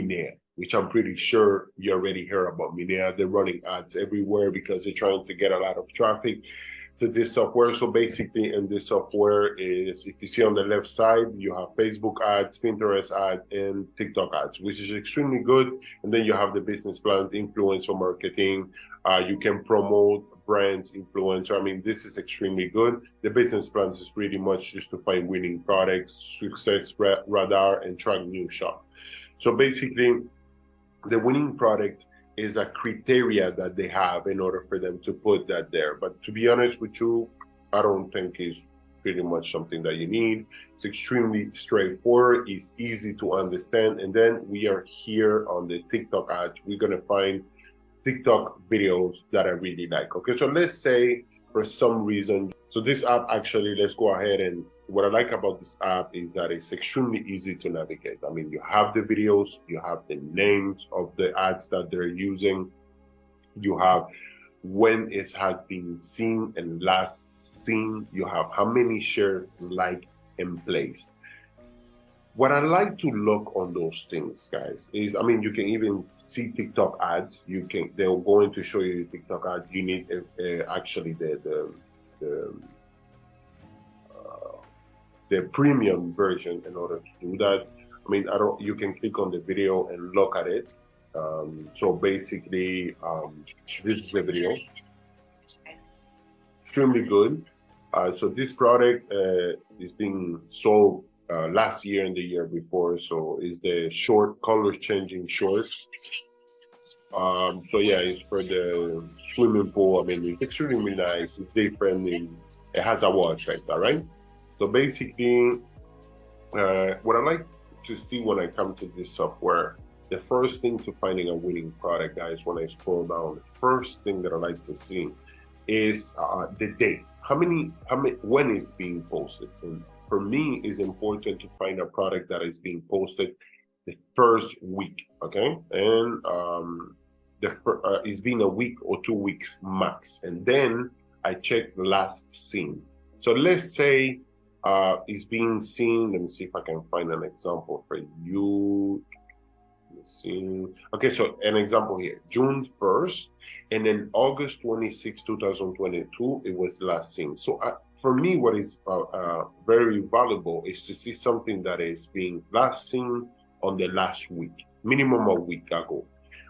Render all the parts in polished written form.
Minea, which I'm pretty sure you already heard about Minea. They're running ads everywhere because they're trying to get a lot of traffic to this software. So basically in this software is, if you see on the left side, you have Facebook ads, Pinterest ads, and TikTok ads, which is extremely good. And then you have the business plan, influencer marketing. You can promote brands, influencer. I mean, this is extremely good. The business plans is pretty much just to find winning products, success radar, and track new shop. So basically, the winning product is a criteria that they have in order for them to put that there. But to be honest with you, I don't think it's pretty much something that you need. It's extremely straightforward. It's easy to understand. And then we are here on the TikTok ads. We're going to find TikTok videos that I really like. Okay, so let's say for some reason, so this app actually, let's go ahead, and what I like about this app is that it's extremely easy to navigate. I mean, you have the videos, you have the names of the ads that they're using, you have when it has been seen and last seen, you have how many shares, like, and placed. What I like to look on those things, guys, is, I mean, you can even see TikTok ads. They're going to show you the TikTok ad. You need actually the premium version in order to do that. I mean, you can click on the video and look at it. So basically, this is the video. Extremely good. So this product is being sold last year and the year before. So is the short color changing shorts. So yeah, it's for the swimming pool. I mean, it's extremely nice. It's different. It has a wow effect, all right? So basically, what I like to see when I come to this software, the first thing to finding a winning product, guys, when I scroll down, the first thing that I like to see is the date. When it's being posted. And for me, it's important to find a product that is being posted the first week, okay? And it's been a week or 2 weeks max. And then I check the last seen. So let's say it's being seen. Let me see if I can find an example for you. Let's see. Okay, so an example here, June 1st, and then August 26, 2022, it was last seen. So for me, what is very valuable is to see something that is being last seen on the last week, minimum a week ago.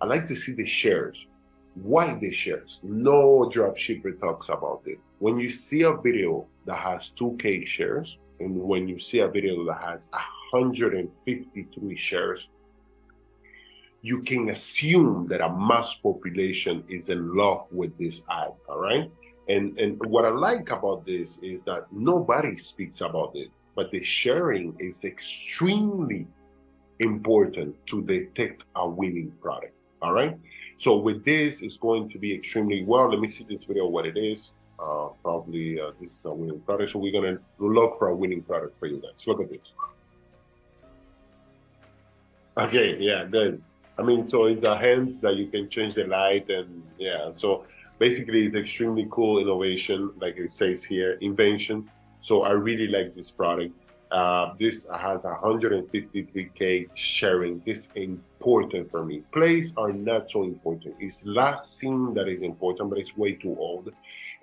I like to see the shares. Why the shares? No dropshipper talks about it. When you see a video that has 2K shares, and when you see a video that has 153 shares, you can assume that a mass population is in love with this ad, all right? And what I like about this is that nobody speaks about it, but the sharing is extremely important to detect a winning product, all right? So with this, it's going to be extremely well. Let me see this video, what it is. Probably this is a winning product. So we're gonna look for a winning product for you guys. Look at this. Okay, yeah, good. I mean, so it's a hand that you can change the light, and yeah, so basically it's extremely cool innovation, like it says here, invention. So I really like this product. This has 153K sharing. This is important for me. Plays are not so important. It's last seen that is important, but it's way too old.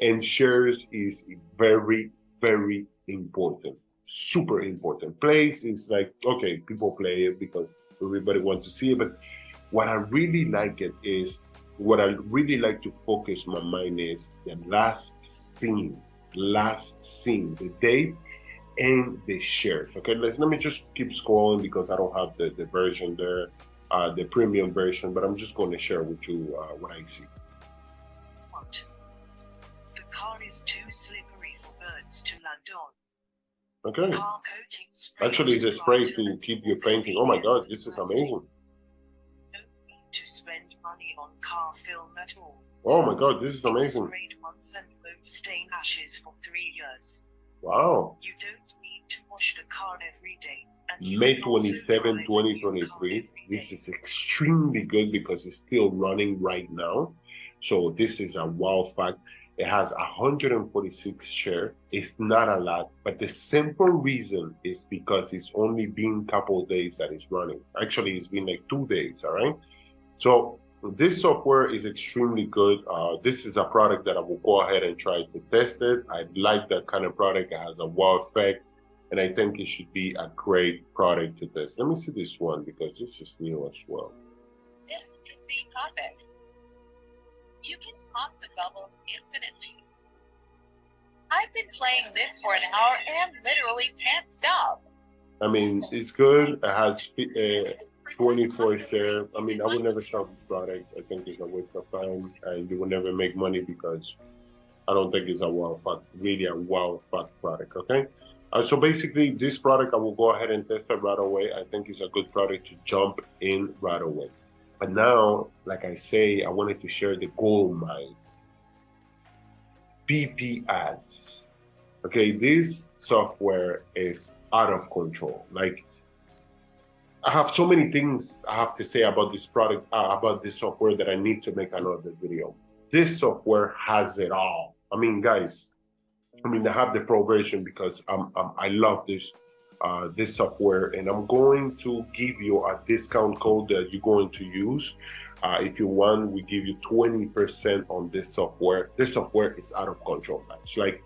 And shares is very, very important. Super important. Plays is like, okay, people play it because everybody wants to see it, but what I really like it is, what I really like to focus my mind is the last seen, the date and the shares. Okay, let me just keep scrolling because I don't have the version there, the premium version, but I'm just going to share with you what I see. What? The car is too slippery for birds to land on. Okay. Car coating spray. Actually, it's a spray to keep your painting. Oh my God, this is amazing. To spend money on car film at all. Oh my God, this is amazing. It's sprayed once and won't stain ashes for 3 years. Wow. You don't need to wash the car every day. And May 27, 2023. This is extremely good because it's still running right now. So this is a wow fact. It has 146 shares. It's not a lot, but the simple reason is because it's only been a couple of days that it's running. Actually, it's been like 2 days, all right? So this software is extremely good. This is a product that I will go ahead and try to test it. I like that kind of product. It has a wow effect, and I think it should be a great product to test. Let me see this one because this is new as well. This is the profit. You can pop the bubbles infinitely. I've been playing this for an hour and literally can't stop. I mean, it's good. It has 24 share. I mean, I would never sell this product. I think it's a waste of time, and you will never make money because I don't think it's a wow fact, really a wow fact product. Okay. So basically, this product I will go ahead and test it right away. I think it's a good product to jump in right away. But now, like I say, I wanted to share the gold mine. PiPiADS. Okay, this software is out of control. Like, I have so many things I have to say about this product, about this software, that I need to make another video. This software has it all. I mean, guys, I have the pro version because I love this this software, and I'm going to give you a discount code that you're going to use. If you want, we give you 20% on this software. This software is out of control. It's like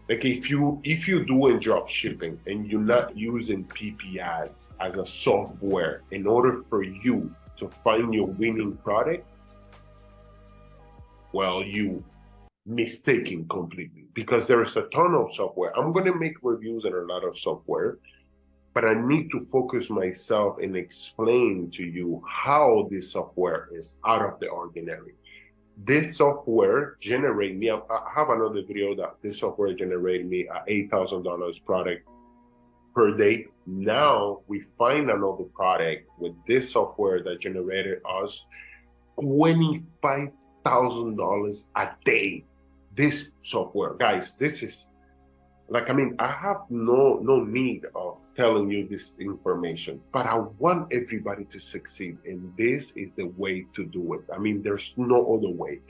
if you doing drop shipping and you're not using PiPiADS as a software in order for you to find your winning product, well, you mistaken completely, because there is a ton of software. I'm going to make reviews on a lot of software, but I need to focus myself and explain to you how this software is out of the ordinary. This software generate me, I have another video that this software generated me a $8,000 product per day. Now we find another product with this software that generated us $25,000 a day. This software, guys, this is like, I have no need of telling you this information, but I want everybody to succeed, and this is the way to do it. There's no other way.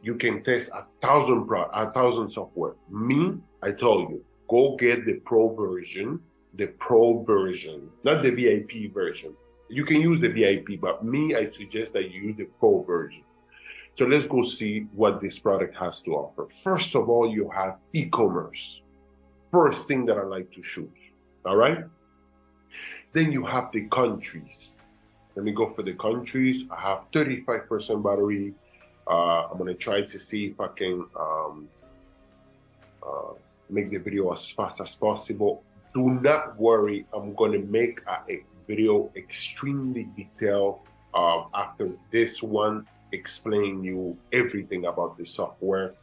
You can test 1,000 software. Me, I told you, go get the pro version, not the VIP version. You can use the VIP, but me, I suggest that you use the pro version. So let's go see what this product has to offer. First of all, you have e-commerce. First thing that I like to choose, all right? Then you have the countries. Let me go for the countries. I have 35% battery. I'm gonna try to see if I can make the video as fast as possible. Do not worry, I'm gonna make a video extremely detailed after this one, explain you everything about the software,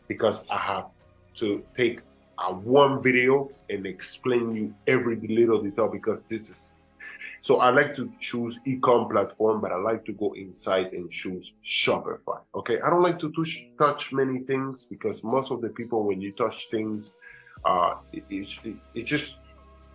because I have to take one video and explain you every little detail, because this is, so I like to choose e-com platform, but I like to go inside and choose Shopify. Okay, I don't like to touch many things, because most of the people, when you touch things, it just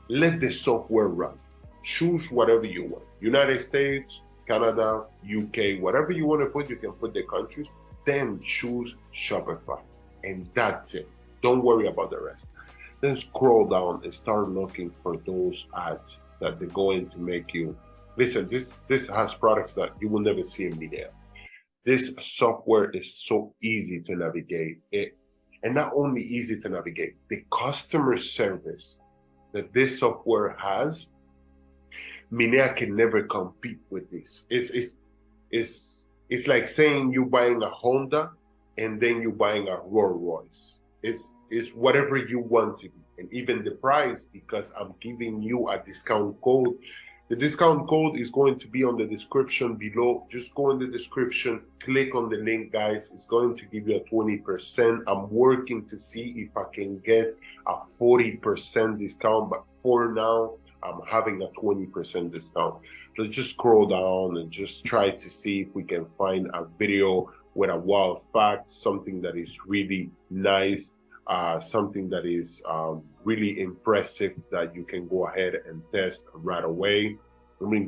let the software run. Choose whatever you want. United States, Canada, UK, whatever you want to put, you can put the countries, then choose Shopify, and that's it. Don't worry about the rest. Then scroll down and start looking for those ads that they're going to make you. Listen, this has products that you will never see in Minea. This software is so easy to navigate. And not only easy to navigate, the customer service that this software has, Minea can never compete with this. It's like saying you buying a Honda and then you buying a Rolls Royce. It's whatever you want to be, and even the price, because I'm giving you a discount code. The discount code is going to be on the description below. Just go in the description, click on the link, guys. It's going to give you a 20%. I'm working to see if I can get a 40% discount, but for now, I'm having a 20% discount. So just scroll down and just try to see if we can find a video with a wow fact, something that is really nice, something that is really impressive, that you can go ahead and test right away.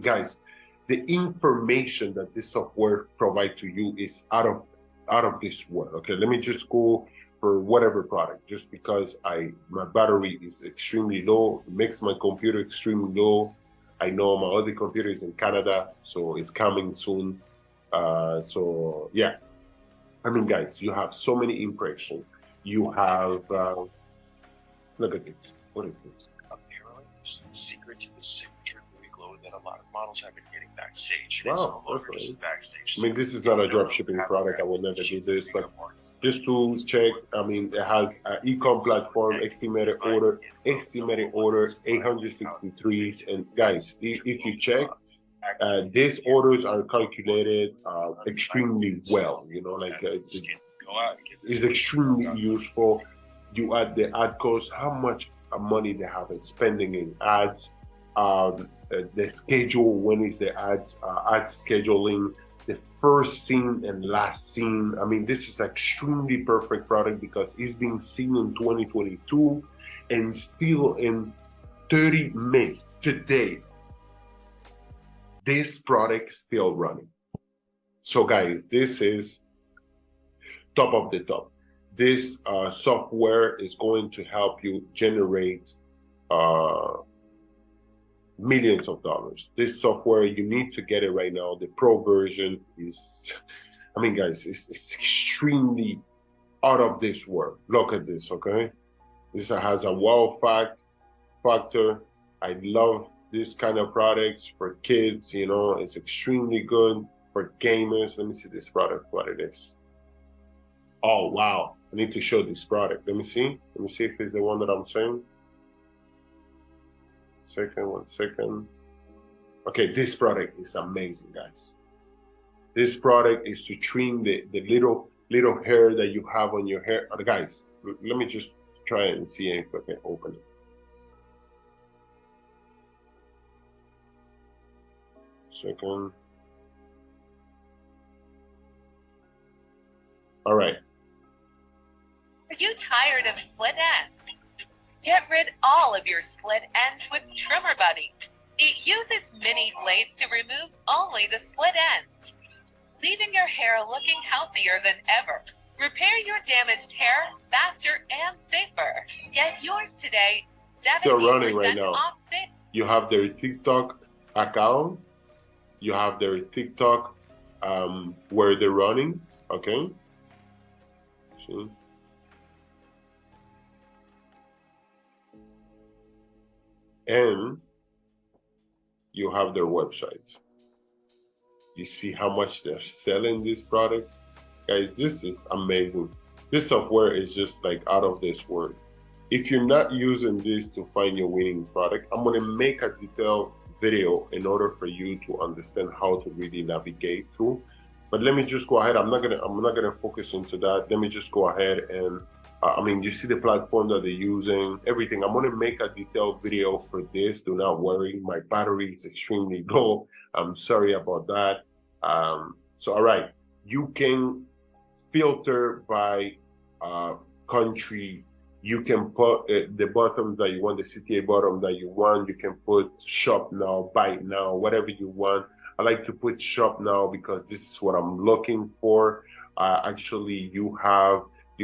Guys, the information that this software provides to you is out of out of this world. Okay, let me just go for whatever product, just because my battery is extremely low. It makes my computer extremely low. I know my other computer is in Canada, so it's coming soon. So yeah, I mean, guys, you have so many impressions. You have look at this. What is this? Apparently, this is the secret to the signature gooey glow that a lot of models have been getting backstage. Wow, It's that's just backstage. I mean, this is not a drop shipping product. I will never do this, but just to check, I mean, it has an e-com platform, estimated order 863. And guys, if you check, these orders are calculated extremely well. You know, like it's extremely useful. You add the ad cost, how much money they have spending in ads, the schedule, when is the ads, ad scheduling, the first scene and last scene. I mean, this is extremely perfect product because it's being seen in 2022 and still in 30 May today. This product is still running. So guys, this is top of the top. This software is going to help you generate millions of dollars. This software, you need to get it right now. The pro version is, I mean, guys, it's extremely out of this world. Look at this, okay? This has a wow factor. I love this kind of products for kids, you know, it's extremely good for gamers. Let me see this product, what it is. Oh, wow. I need to show this product. Let me see if it's the one that I'm saying. One second. Okay, this product is amazing, guys. This product is to trim the little hair that you have on your hair. Guys, let me just try and see if I can open it. Second. All right. Are you tired of split ends? Get rid all of your split ends with Trimmer Buddy. It uses mini blades to remove only the split ends, leaving your hair looking healthier than ever. Repair your damaged hair faster and safer. Get yours today. Still running right 70% now. off sale. You have their TikTok account. You have their TikTok where they're running. Okay. See. And you have their website. You see how much they're selling this product. Guys, this is amazing. This software is just like out of this world. If you're not using this to find your winning product, I'm gonna make a detailed video in order for you to understand how to really navigate through. But let me just go ahead. I'm not gonna focus into that. Let me just go ahead and I mean, you see the platform that they're using, everything. I'm gonna make a detailed video for this. Do not worry, my battery is extremely low. I'm sorry about that. So all right, you can filter by country. You can put the bottom that you want, the CTA bottom that you want. You can put shop now, buy now, whatever you want. I like to put shop now because this is what I'm looking for. Actually, you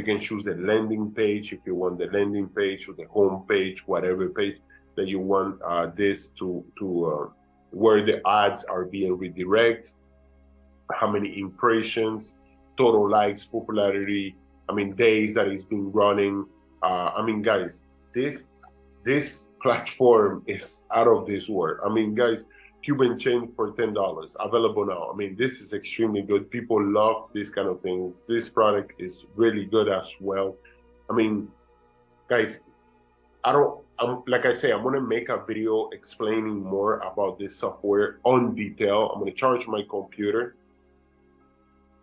can choose the landing page if you want the landing page or the home page, whatever page that you want this to where the ads are being redirected, how many impressions, total likes, popularity, I mean, days that it's been running. I mean, guys, this platform is out of this world. I mean, guys, Cuban change for $10 available now. I mean, this is extremely good. People love this kind of thing. This product is really good as well. I mean, guys, like I say, I'm gonna make a video explaining more about this software on detail. I'm gonna charge my computer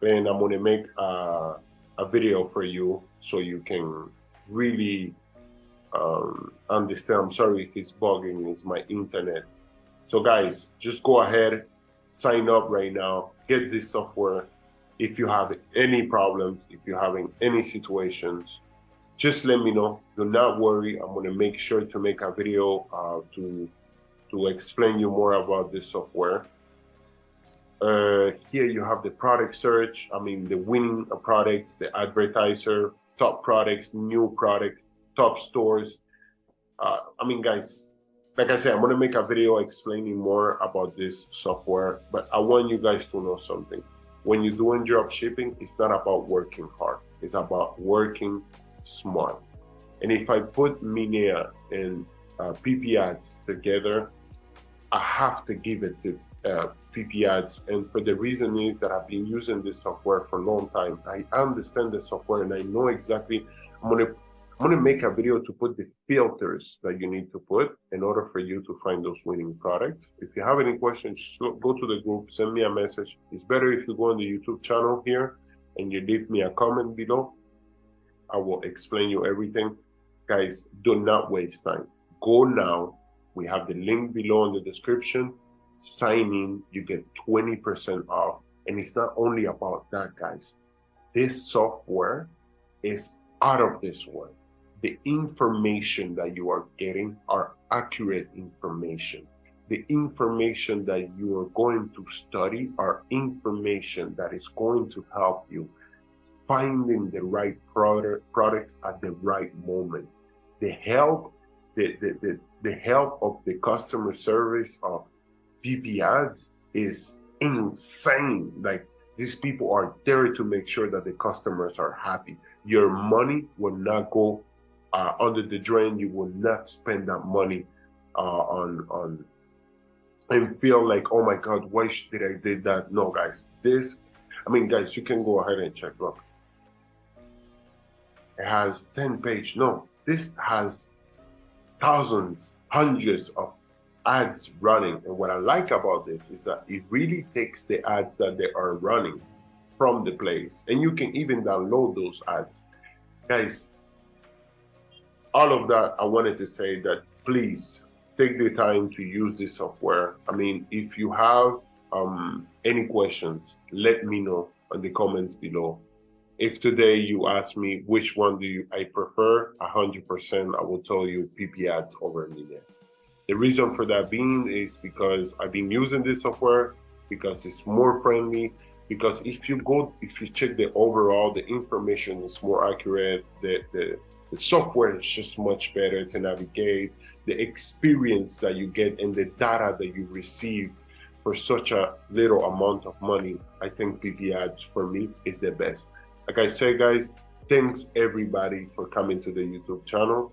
and I'm gonna make a video for you so you can really understand. I'm sorry if it's bugging, it's my internet. So guys, just go ahead, sign up right now, get this software. If you have any problems, if you're having any situations, just let me know. Do not worry, I'm gonna make sure to make a video to explain you more about this software. Here you have the product search. I mean, the winning products, the advertiser, top products, new products, top stores. I mean, guys, like I said, I'm gonna make a video explaining more about this software, but I want you guys to know something. When you're doing drop shipping, it's not about working hard. It's about working smart. And if I put Minea and PiPiADS together, I have to give it to PiPiADS, and for the reason is that I've been using this software for a long time. I understand the software and I know exactly. I'm gonna make a video to put the filters that you need to put in order for you to find those winning products. If you have any questions, just go to the group, send me a message. It's better if you go on the YouTube channel here and you leave me a comment below. I will explain you everything. Guys, do not waste time. Go now. We have the link below in the description. Sign in, you get 20% off. And it's not only about that, guys. This software is out of this world. The information that you are getting are accurate information. The information that you are going to study are information that is going to help you finding the right products at the right moment. The help of the customer service of PiPiADS is insane. Like, these people are there to make sure that the customers are happy. Your money will not go under the drain. You will not spend that money on and feel like, oh my God, why did I did that? No, guys, I mean, guys, you can go ahead and check. Look, it has 10 pages. No, this has thousands, hundreds of ads running. And what I like about this is that it really takes the ads that they are running from the place, and you can even download those ads. Guys, all of that, I wanted to say that please take the time to use this software. I mean, if you have any questions, let me know in the comments below. If today you ask me which one I prefer, 100% I will tell you PiPiADS over Minea. The reason for that being is because I've been using this software, because it's more friendly, because if you check the overall, the information is more accurate, the software is just much better to navigate, the experience that you get and the data that you receive for such a little amount of money. I think PiPiADS for me is the best. Like I said, guys, thanks everybody for coming to the YouTube channel.